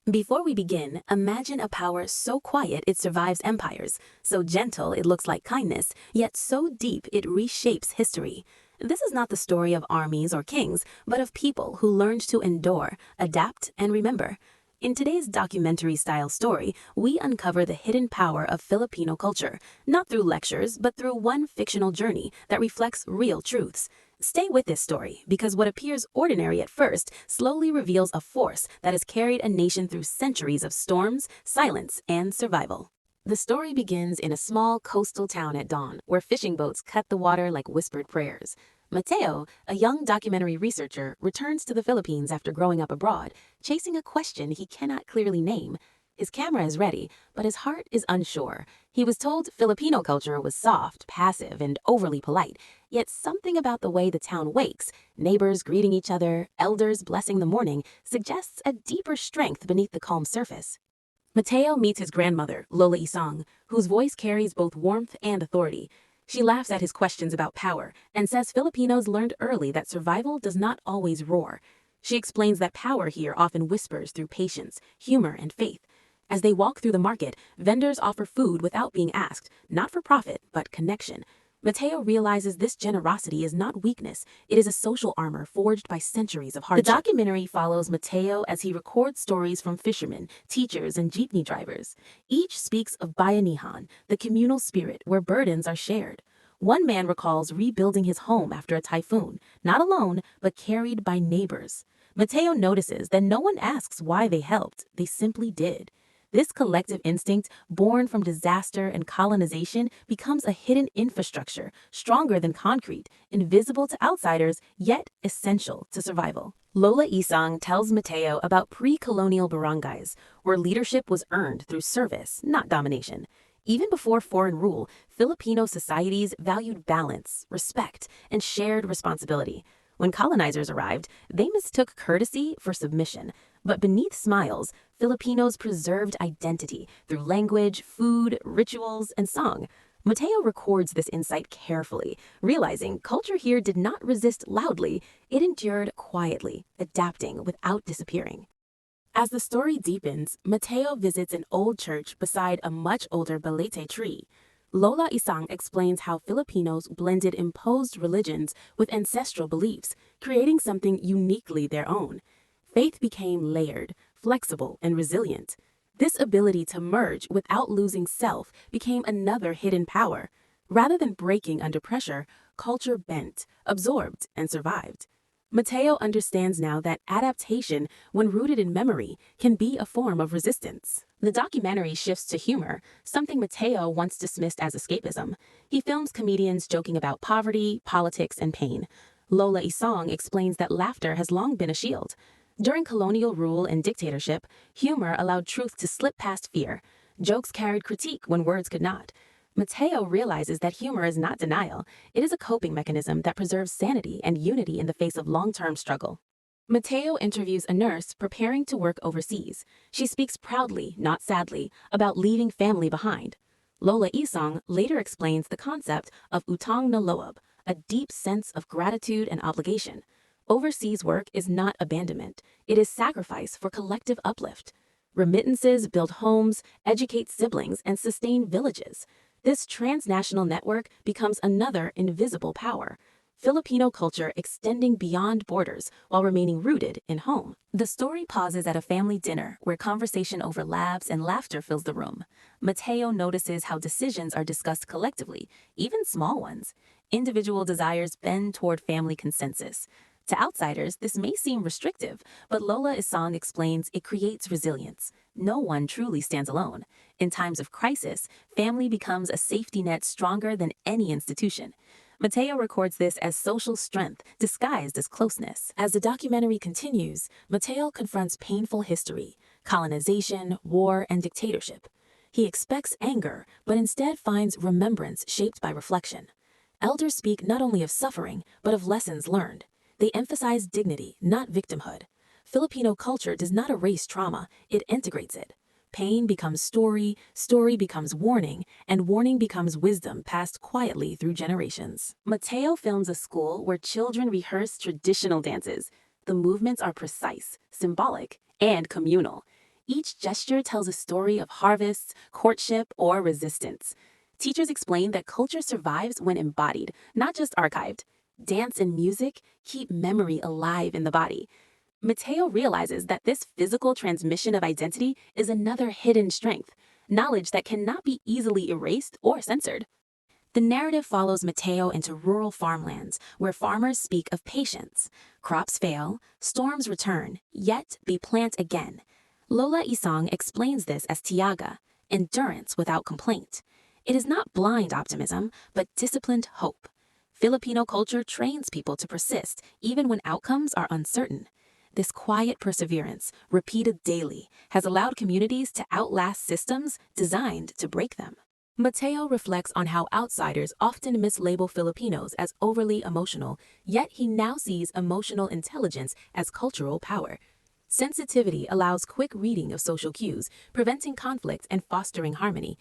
Before we begin, imagine a power so quiet it survives empires, so gentle it looks like kindness, yet so deep it reshapes history. This is not the story of armies or kings, but of people who learned to endure, adapt, and remember. In today's documentary-style story, we uncover the hidden power of Filipino culture, not through lectures, but through one fictional journey that reflects real truths. Stay with this story, because what appears ordinary at first slowly reveals a force that has carried a nation through centuries of storms, silence, and survival. The story begins in a small coastal town at dawn, where fishing boats cut the water like whispered prayers. Mateo, a young documentary researcher, returns to the Philippines after growing up abroad, chasing a question he cannot clearly name. His camera is ready, but his heart is unsure. He was told Filipino culture was soft, passive, and overly polite, yet something about the way the town wakes, neighbors greeting each other, elders blessing the morning, suggests a deeper strength beneath the calm surface. Mateo meets his grandmother, Lola Isang, whose voice carries both warmth and authority. She laughs at his questions about power and says Filipinos learned early that survival does not always roar. She explains that power here often whispers through patience, humor, and faith. As they walk through the market, vendors offer food without being asked, not for profit, but connection. Mateo realizes this generosity is not weakness, it is a social armor forged by centuries of hardship. The documentary follows Mateo as he records stories from fishermen, teachers, and jeepney drivers. Each speaks of bayanihan, the communal spirit where burdens are shared. One man recalls rebuilding his home after a typhoon, not alone, but carried by neighbors. Mateo notices that no one asks why they helped, they simply did. This collective instinct, born from disaster and colonization, becomes a hidden infrastructure, stronger than concrete, invisible to outsiders, yet essential to survival. Lola Isang tells Mateo about pre-colonial barangays, where leadership was earned through service, not domination. Even before foreign rule, Filipino societies valued balance, respect, and shared responsibility. When colonizers arrived, they mistook courtesy for submission. But beneath smiles, Filipinos preserved identity through language, food, rituals, and song. Mateo records this insight carefully, realizing culture here did not resist loudly, it endured quietly, adapting without disappearing. As the story deepens, Mateo visits an old church beside a much older balete tree. Lola Isang explains how Filipinos blended imposed religions with ancestral beliefs, creating something uniquely their own. Faith became layered, flexible, and resilient. This ability to merge without losing self became another hidden power. Rather than breaking under pressure, culture bent, absorbed, and survived. Mateo understands now that adaptation, when rooted in memory, can be a form of resistance. The documentary shifts to humor, something Mateo once dismissed as escapism. He films comedians joking about poverty, politics, and pain. Lola Isang explains that laughter has long been a shield. During colonial rule and dictatorship, humor allowed truth to slip past fear. Jokes carried critique when words could not. Mateo realizes that humor is not denial. It is a coping mechanism that preserves sanity and unity in the face of long-term struggle. Mateo interviews a nurse preparing to work overseas. She speaks proudly, not sadly, about leaving family behind. Lola Isang later explains the concept of utang na loob, a deep sense of gratitude and obligation. Overseas work is not abandonment. It is sacrifice for collective uplift. Remittances build homes, educate siblings, and sustain villages. This transnational network becomes another invisible power. Filipino culture extending beyond borders while remaining rooted in home. The story pauses at a family dinner where conversation overlaps and laughter fills the room. Mateo notices how decisions are discussed collectively, even small ones. Individual desires bend toward family consensus. To outsiders, this may seem restrictive, but Lola Isang explains it creates resilience. No one truly stands alone. In times of crisis, family becomes a safety net stronger than any institution. Mateo records this as social strength disguised as closeness. As the documentary continues, Mateo confronts painful history, colonization, war, and dictatorship. He expects anger, but instead finds remembrance shaped by reflection. Elders speak not only of suffering, but of lessons learned. They emphasize dignity, not victimhood. Filipino culture does not erase trauma, it integrates it. Pain becomes story, story becomes warning, and warning becomes wisdom passed quietly through generations. Mateo films a school where children rehearse traditional dances. The movements are precise, symbolic, and communal. Each gesture tells a story of harvests, courtship, or resistance. Teachers explain that culture survives when embodied, not just archived. Dance and music keep memory alive in the body. Mateo realizes that this physical transmission of identity is another hidden strength, knowledge that cannot be easily erased or censored. The narrative follows Mateo into rural farmlands where farmers speak of patience. Crops fail, storms return, yet they plant again. Lola Isang explains this as tiyaga, endurance without complaint. It is not blind optimism, but disciplined hope. Filipino culture trains people to persist even when outcomes are uncertain. This quiet perseverance, repeated daily, has allowed communities to outlast systems designed to break them. Mateo reflects on how outsiders often mislabel Filipinos as overly emotional, yet he now sees emotional intelligence as cultural power. Sensitivity allows quick reading of social cues, preventing conflict and fostering harmony.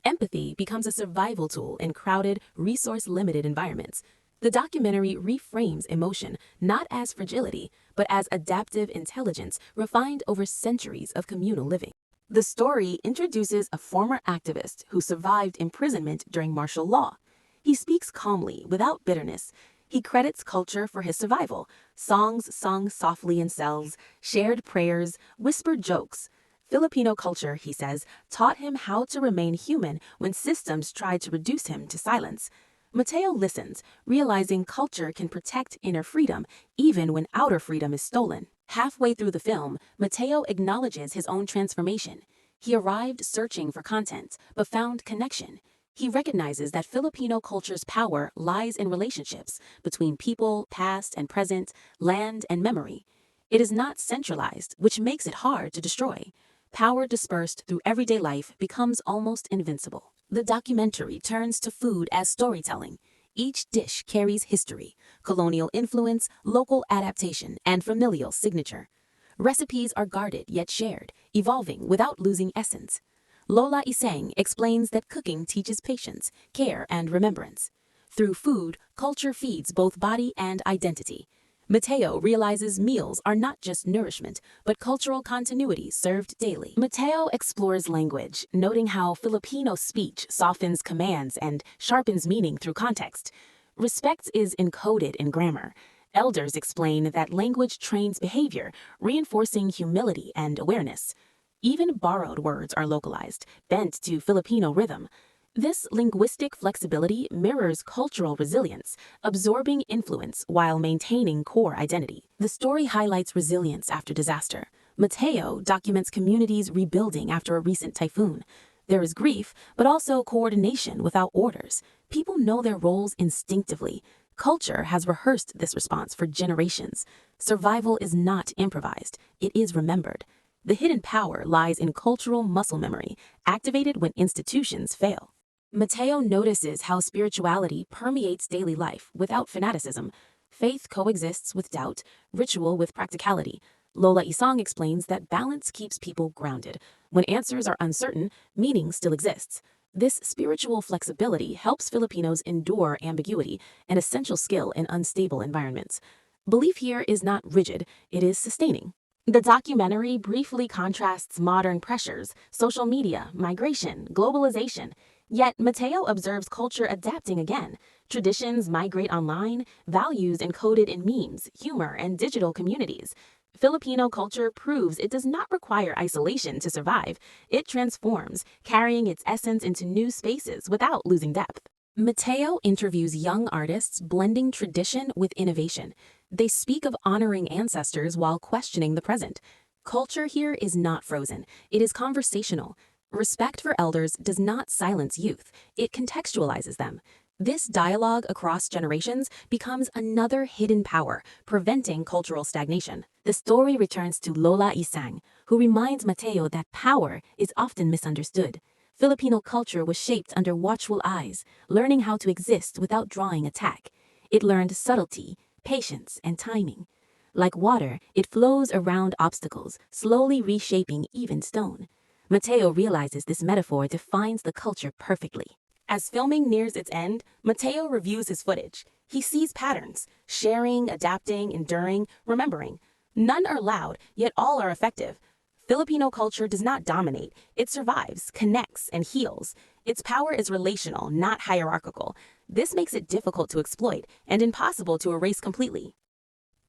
Empathy becomes a survival tool in crowded, resource-limited environments. The documentary reframes emotion not as fragility, but as adaptive intelligence refined over centuries of communal living. The story introduces a former activist who survived imprisonment during martial law. He speaks calmly, without bitterness. He credits culture for his survival: songs sung softly in cells, shared prayers, whispered jokes. Filipino culture, he says, taught him how to remain human when systems tried to reduce him to silence. Mateo listens, realizing culture can protect inner freedom even when outer freedom is stolen. Halfway through the film, Mateo acknowledges his own transformation. He arrived searching for content, but found connection. He recognizes that Filipino culture's power lies in relationships between people, past and present, land and memory. It is not centralized, which makes it hard to destroy. Power dispersed through everyday life becomes almost invincible. The documentary turns to food as storytelling. Each dish carries history, colonial influence, local adaptation, and familial signature. Recipes are guarded yet shared, evolving without losing essence. Lola Isang explains that cooking teaches patience, care, and remembrance. Through food, culture feeds both body and identity. Mateo realizes meals are not just nourishment, but cultural continuity served daily. Mateo explores language, noting how Filipino speech softens commands and sharpens meaning through context. Respect is encoded in grammar. Elders explain that language trains behavior, reinforcing humility and awareness. Even borrowed words are localized, bent to Filipino rhythm. This linguistic flexibility mirrors cultural resilience, absorbing influence while maintaining core identity. The story highlights resilience after disaster. Mateo documents communities rebuilding after a recent typhoon. There is grief, but also coordination without orders. People know their roles instinctively. Culture has rehearsed this response for generations. Survival is not improvised, it is remembered. The hidden power lies in cultural muscle memory, activated when institutions fail. Mateo notices how spirituality permeates daily life without fanaticism. Faith coexists with doubt, ritual with practicality. Lola Isang explains that balance keeps people grounded. When answers are uncertain, meaning still exists. This spiritual flexibility helps Filipinos endure ambiguity, an essential skill in unstable environments. Belief here is not rigid, it is sustaining. The documentary briefly contrasts modern pressures, social media, migration, globalization. Yet Mateo observes culture adapting again. Traditions migrate online, values encoded in memes, humor, and digital communities. Filipino culture proves it does not require isolation to survive. It transforms, carrying its essence into new spaces without losing depth. Mateo interviews young artists blending tradition with innovation. They speak of honoring ancestors while questioning the present. Culture here is not frozen, it is conversational. Respect for elders does not silence youth, it contextualizes them. This dialogue across generations becomes another hidden power, preventing cultural stagnation. The story returns to Lola Isang, who reminds Mateo that power is often misunderstood. Filipino culture was shaped under watchful eyes, learning how to exist without drawing attack. It learned subtlety, patience, and timing. Like water, it flows around obstacles, slowly reshaping even stone. Mateo realizes this metaphor defines the culture perfectly. As filming nears its end, Mateo reviews his footage. He sees patterns: sharing, adapting, enduring, remembering. None are loud, yet all are effective. Filipino culture does not dominate. It survives, connects, and heals. Its power is relational, not hierarchical. This makes it difficult to exploit and impossible to erase completely.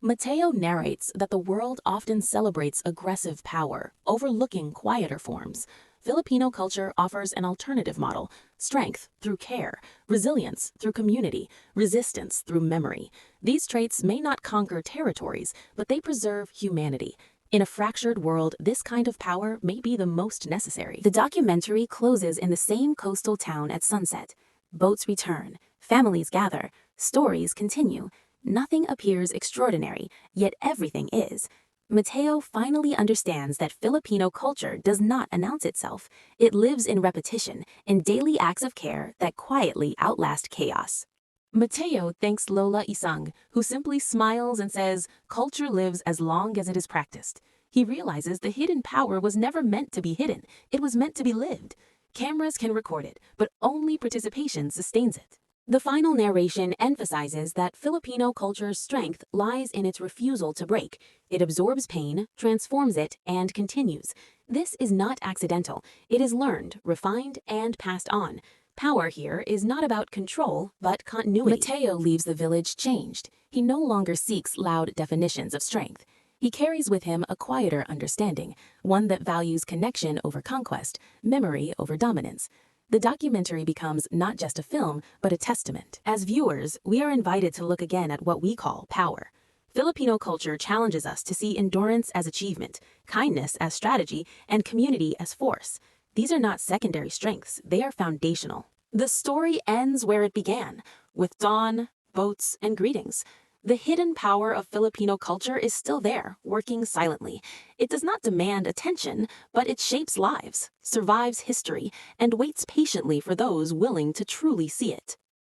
Mateo narrates that the world often celebrates aggressive power, overlooking quieter forms. Filipino culture offers an alternative model: strength through care, resilience through community, resistance through memory. These traits may not conquer territories, but they preserve humanity. In a fractured world, this kind of power may be the most necessary. The documentary closes in the same coastal town at sunset. Boats return, families gather, stories continue. Nothing appears extraordinary, yet everything is. Mateo finally understands that Filipino culture does not announce itself. It lives in repetition, in daily acts of care that quietly outlast chaos. Mateo thanks Lola Isang, who simply smiles and says, "Culture lives as long as it is practiced." He realizes the hidden power was never meant to be hidden, it was meant to be lived. Cameras can record it, but only participation sustains it. The final narration emphasizes that Filipino culture's strength lies in its refusal to break. It absorbs pain, transforms it, and continues. This is not accidental. It is learned, refined, and passed on. Power here is not about control, but continuity. Mateo leaves the village changed. He no longer seeks loud definitions of strength. He carries with him a quieter understanding, one that values connection over conquest, memory over dominance. The documentary becomes not just a film, but a testament. As viewers, we are invited to look again at what we call power. Filipino culture challenges us to see endurance as achievement, kindness as strategy, and community as force. These are not secondary strengths, they are foundational. The story ends where it began, with dawn, boats, and greetings. The hidden power of Filipino culture is still there, working silently. It does not demand attention, but it shapes lives, survives history, and waits patiently for those willing to truly see it.